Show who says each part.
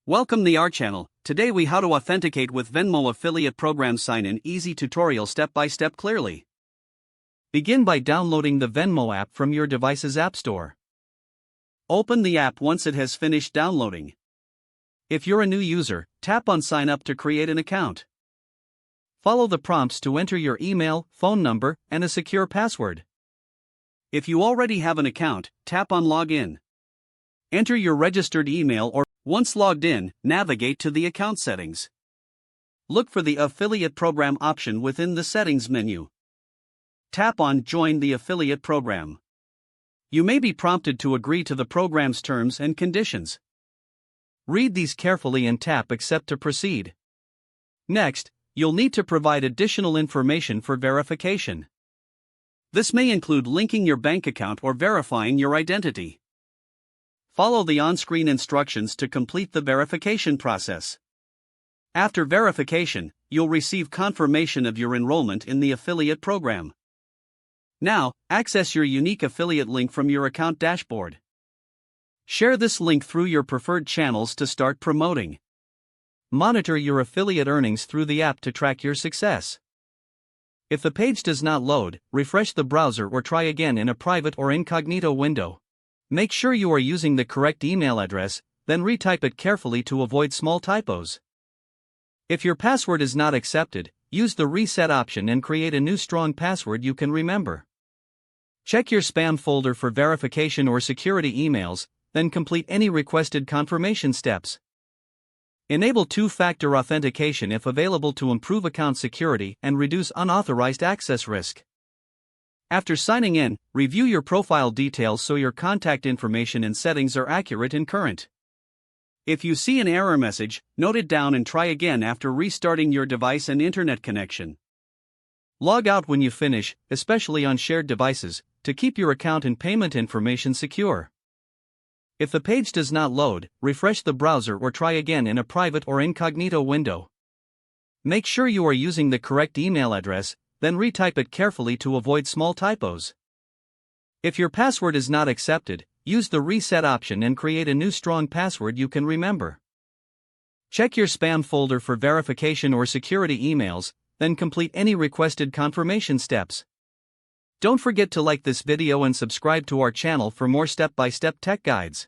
Speaker 1: Welcome to our channel. Today we how to authenticate with Venmo affiliate program sign-in easy tutorial step-by-step clearly. Begin by downloading the Venmo app from your device's app store. Open the app once it has finished downloading. If you're a new user, tap on sign up to create an account. Follow the prompts to enter your email, phone number, and a secure password. If you already have an account, tap on log in. Enter your registered email or once logged in, navigate to the account settings. Look for the affiliate program option within the settings menu. Tap on Join the affiliate program. You may be prompted to agree to the program's terms and conditions. Read these carefully and tap Accept to proceed. Next, you'll need to provide additional information for verification. This may include linking your bank account or verifying your identity. Follow the on-screen instructions to complete the verification process. After verification, you'll receive confirmation of your enrollment in the affiliate program. Now, access your unique affiliate link from your account dashboard. Share this link through your preferred channels to start promoting. Monitor your affiliate earnings through the app to track your success. If the page does not load, refresh the browser or try again in a private or incognito window. Make sure you are using the correct email address, then retype it carefully to avoid small typos. If your password is not accepted, use the reset option and create a new strong password you can remember. Check your spam folder for verification or security emails, then complete any requested confirmation steps. Enable two-factor authentication if available to improve account security and reduce unauthorized access risk. After signing in, review your profile details so your contact information and settings are accurate and current. If you see an error message, note it down and try again after restarting your device and internet connection. Log out when you finish, especially on shared devices, to keep your account and payment information secure. If the page does not load, refresh the browser or try again in a private or incognito window. Make sure you are using the correct email address, then retype it carefully to avoid small typos. If your password is not accepted, use the reset option and create a new strong password you can remember. Check your spam folder for verification or security emails, then complete any requested confirmation steps. Don't forget to like this video and subscribe to our channel for more step-by-step tech guides.